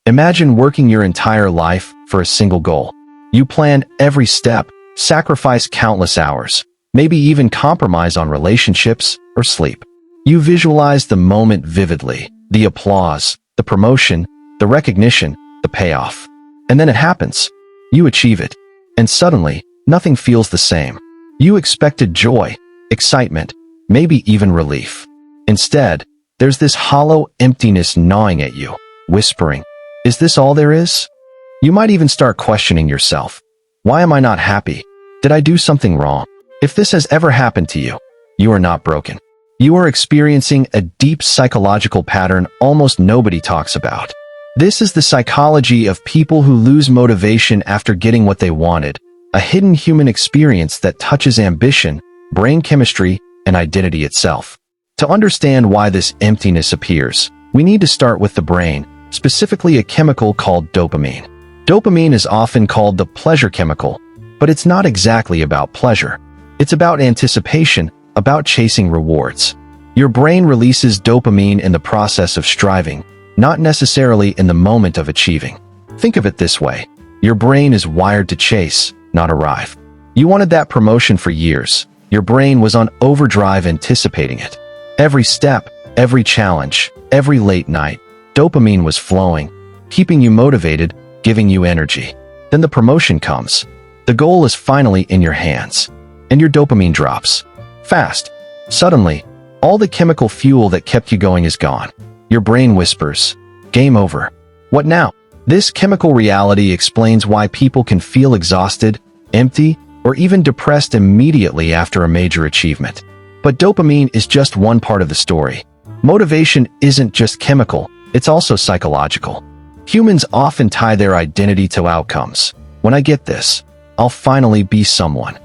Imagine working your entire life for a single goal. You plan every step, sacrifice countless hours, maybe even compromise on relationships or sleep. You visualize the moment vividly, the applause, the promotion, the recognition, the payoff. And then it happens. You achieve it. And suddenly, nothing feels the same. You expected joy, excitement, maybe even relief. Instead, there's this hollow emptiness gnawing at you, whispering, "Is this all there is?" You might even start questioning yourself. Why am I not happy? Did I do something wrong? If this has ever happened to you, you are not broken. You are experiencing a deep psychological pattern almost nobody talks about. This is the psychology of people who lose motivation after getting what they wanted, a hidden human experience that touches ambition, brain chemistry, and identity itself. To understand why this emptiness appears, we need to start with the brain, specifically a chemical called dopamine. Dopamine is often called the pleasure chemical, but it's not exactly about pleasure. It's about anticipation, about chasing rewards. Your brain releases dopamine in the process of striving, not necessarily in the moment of achieving. Think of it this way. Your brain is wired to chase, not arrive. You wanted that promotion for years. Your brain was on overdrive anticipating it. Every step, every challenge, every late night, dopamine was flowing, keeping you motivated, giving you energy. Then the promotion comes. The goal is finally in your hands, and your dopamine drops. Fast. Suddenly, all the chemical fuel that kept you going is gone. Your brain whispers, "Game over." What now? This chemical reality explains why people can feel exhausted, empty, or even depressed immediately after a major achievement. But dopamine is just one part of the story. Motivation isn't just chemical, it's also psychological. Humans often tie their identity to outcomes. When I get this, I'll finally be someone.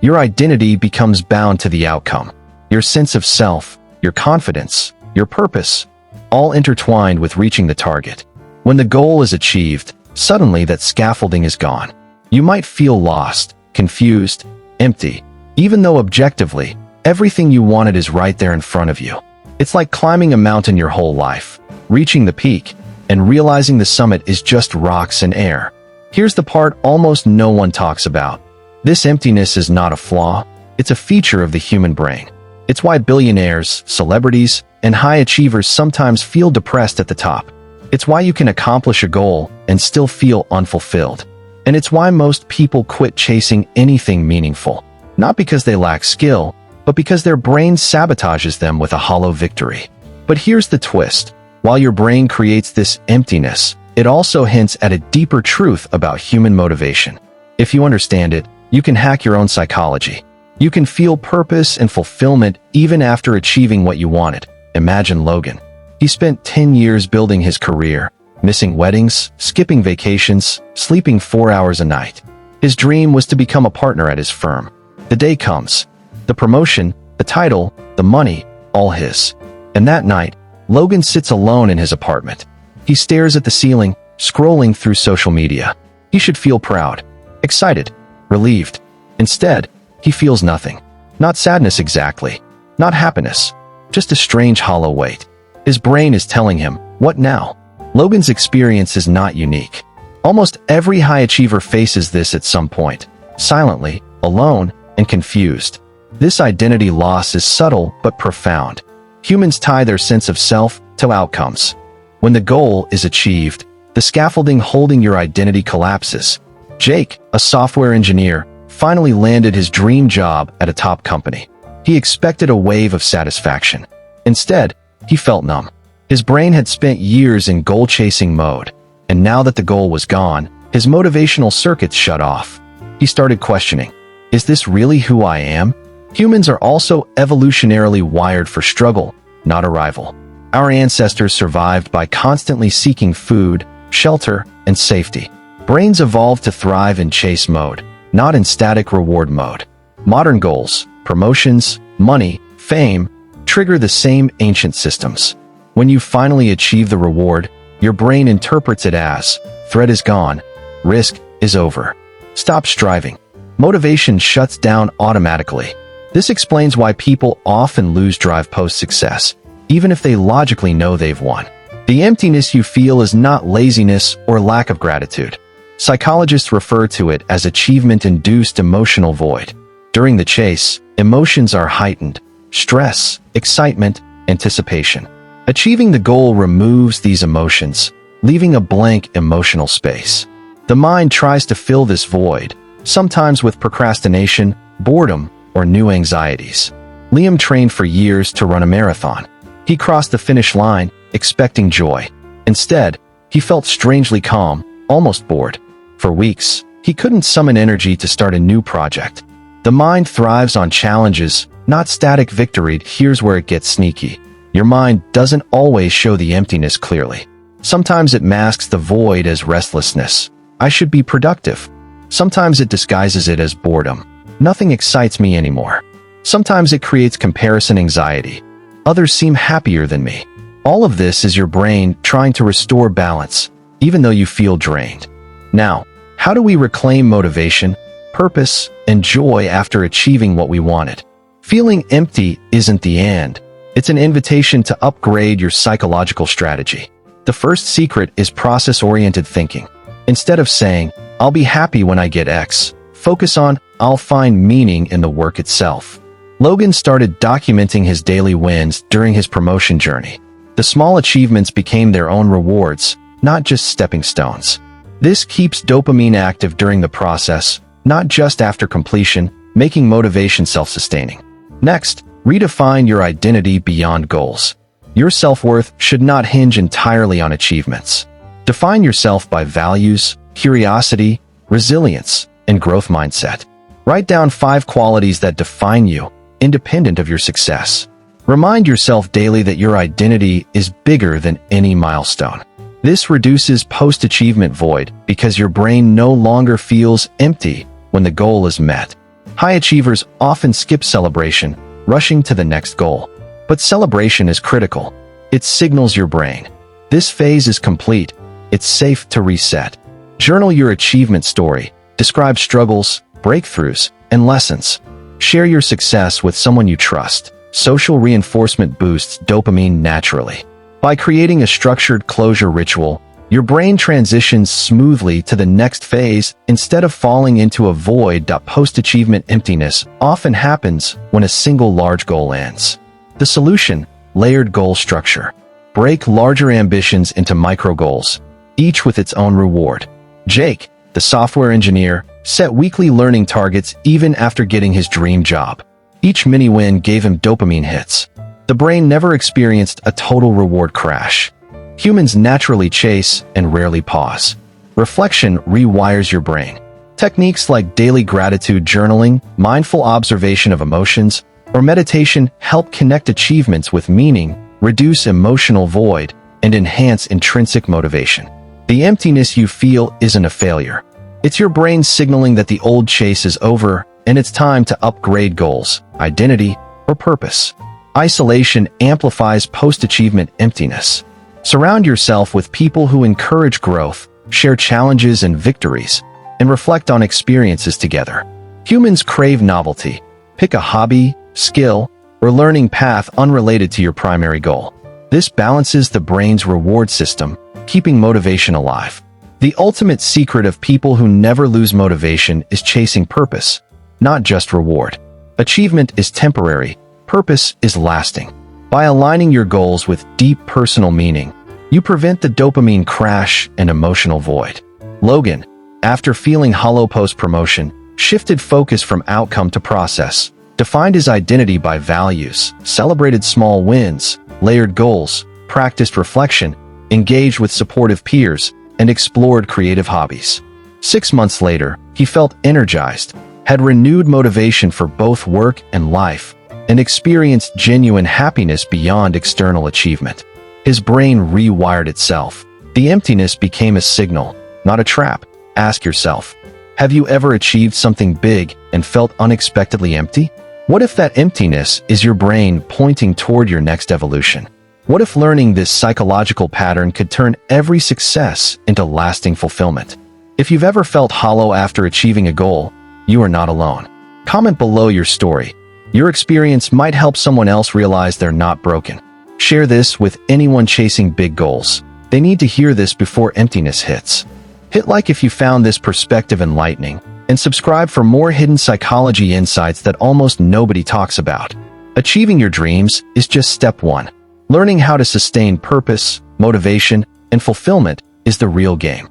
Your identity becomes bound to the outcome. Your sense of self, your confidence, your purpose, all intertwined with reaching the target. When the goal is achieved, suddenly that scaffolding is gone. You might feel lost, confused, empty, even though objectively, everything you wanted is right there in front of you. It's like climbing a mountain your whole life, reaching the peak, and realizing the summit is just rocks and air. Here's the part almost no one talks about. This emptiness is not a flaw, it's a feature of the human brain. It's why billionaires, celebrities, and high achievers sometimes feel depressed at the top. It's why you can accomplish a goal and still feel unfulfilled. And it's why most people quit chasing anything meaningful. Not because they lack skill, but because their brain sabotages them with a hollow victory. But here's the twist. While your brain creates this emptiness, it also hints at a deeper truth about human motivation. If you understand it, you can hack your own psychology. You can feel purpose and fulfillment even after achieving what you wanted. Imagine Logan. He spent 10 years building his career, missing weddings, skipping vacations, sleeping 4 hours a night. His dream was to become a partner at his firm. The day comes. The promotion, the title, the money, all his. And that night, Logan sits alone in his apartment. He stares at the ceiling, scrolling through social media. He should feel proud, excited, relieved. Instead, he feels nothing. Not sadness exactly. Not happiness. Just a strange hollow weight. His brain is telling him, what now? Logan's experience is not unique. Almost every high achiever faces this at some point. Silently, alone, and confused. This identity loss is subtle but profound. Humans tie their sense of self to outcomes. When the goal is achieved, the scaffolding holding your identity collapses. Jake, a software engineer, finally landed his dream job at a top company. He expected a wave of satisfaction. Instead, he felt numb. His brain had spent years in goal-chasing mode, and now that the goal was gone, his motivational circuits shut off. He started questioning, is this really who I am? Humans are also evolutionarily wired for struggle, not arrival. Our ancestors survived by constantly seeking food, shelter, and safety. Brains evolved to thrive in chase mode, not in static reward mode. Modern goals, promotions, money, fame, trigger the same ancient systems. When you finally achieve the reward, your brain interprets it as, threat is gone, risk is over. Stop striving. Motivation shuts down automatically. This explains why people often lose drive post-success, even if they logically know they've won. The emptiness you feel is not laziness or lack of gratitude. Psychologists refer to it as achievement-induced emotional void. During the chase, emotions are heightened: stress, excitement, anticipation. Achieving the goal removes these emotions, leaving a blank emotional space. The mind tries to fill this void, sometimes with procrastination, boredom, or new anxieties. Liam trained for years to run a marathon. He crossed the finish line, expecting joy. Instead, he felt strangely calm, almost bored. For weeks, he couldn't summon energy to start a new project. The mind thrives on challenges, not static victory. Here's where it gets sneaky. Your mind doesn't always show the emptiness clearly. Sometimes it masks the void as restlessness. I should be productive. Sometimes it disguises it as boredom. Nothing excites me anymore. Sometimes it creates comparison anxiety. Others seem happier than me. All of this is your brain trying to restore balance, even though you feel drained. Now, how do we reclaim motivation, purpose, and joy after achieving what we wanted? Feeling empty isn't the end. It's an invitation to upgrade your psychological strategy. The first secret is process-oriented thinking. Instead of saying, "I'll be happy when I get X," focus on, "I'll find meaning in the work itself." Logan started documenting his daily wins during his promotion journey. The small achievements became their own rewards, not just stepping stones. This keeps dopamine active during the process, not just after completion, making motivation self-sustaining. Next, redefine your identity beyond goals. Your self-worth should not hinge entirely on achievements. Define yourself by values, curiosity, resilience, and growth mindset. Write down 5 qualities that define you, independent of your success. Remind yourself daily that your identity is bigger than any milestone. This reduces post-achievement void because your brain no longer feels empty when the goal is met. High achievers often skip celebration, rushing to the next goal. But celebration is critical. It signals your brain. This phase is complete. It's safe to reset. Journal your achievement story. Describe struggles, breakthroughs, and lessons. Share your success with someone you trust. Social reinforcement boosts dopamine naturally. By creating a structured closure ritual, your brain transitions smoothly to the next phase instead of falling into a void. Post-achievement emptiness often happens when a single large goal ends. The solution: layered goal structure. Break larger ambitions into micro goals, each with its own reward. Jake, the software engineer, set weekly learning targets even after getting his dream job. Each mini win gave him dopamine hits. The brain never experienced a total reward crash. Humans naturally chase and rarely pause. Reflection rewires your brain. Techniques like daily gratitude journaling, mindful observation of emotions, or meditation help connect achievements with meaning, reduce emotional void, and enhance intrinsic motivation. The emptiness you feel isn't a failure. It's your brain signaling that the old chase is over and it's time to upgrade goals, identity, or purpose. Isolation amplifies post-achievement emptiness. Surround yourself with people who encourage growth, share challenges and victories, and reflect on experiences together. Humans crave novelty. Pick a hobby, skill, or learning path unrelated to your primary goal. This balances the brain's reward system, keeping motivation alive. The ultimate secret of people who never lose motivation is chasing purpose, not just reward. Achievement is temporary, purpose is lasting. By aligning your goals with deep personal meaning, you prevent the dopamine crash and emotional void. Logan, after feeling hollow post-promotion, shifted focus from outcome to process, defined his identity by values, celebrated small wins, layered goals, practiced reflection, engaged with supportive peers, and explored creative hobbies. 6 months later, he felt energized, had renewed motivation for both work and life, and experienced genuine happiness beyond external achievement. His brain rewired itself. The emptiness became a signal, not a trap. Ask yourself, have you ever achieved something big and felt unexpectedly empty? What if that emptiness is your brain pointing toward your next evolution? What if learning this psychological pattern could turn every success into lasting fulfillment? If you've ever felt hollow after achieving a goal, you are not alone. Comment below your story. Your experience might help someone else realize they're not broken. Share this with anyone chasing big goals. They need to hear this before emptiness hits. Hit like if you found this perspective enlightening, and subscribe for more hidden psychology insights that almost nobody talks about. Achieving your dreams is just step one. Learning how to sustain purpose, motivation, and fulfillment is the real game.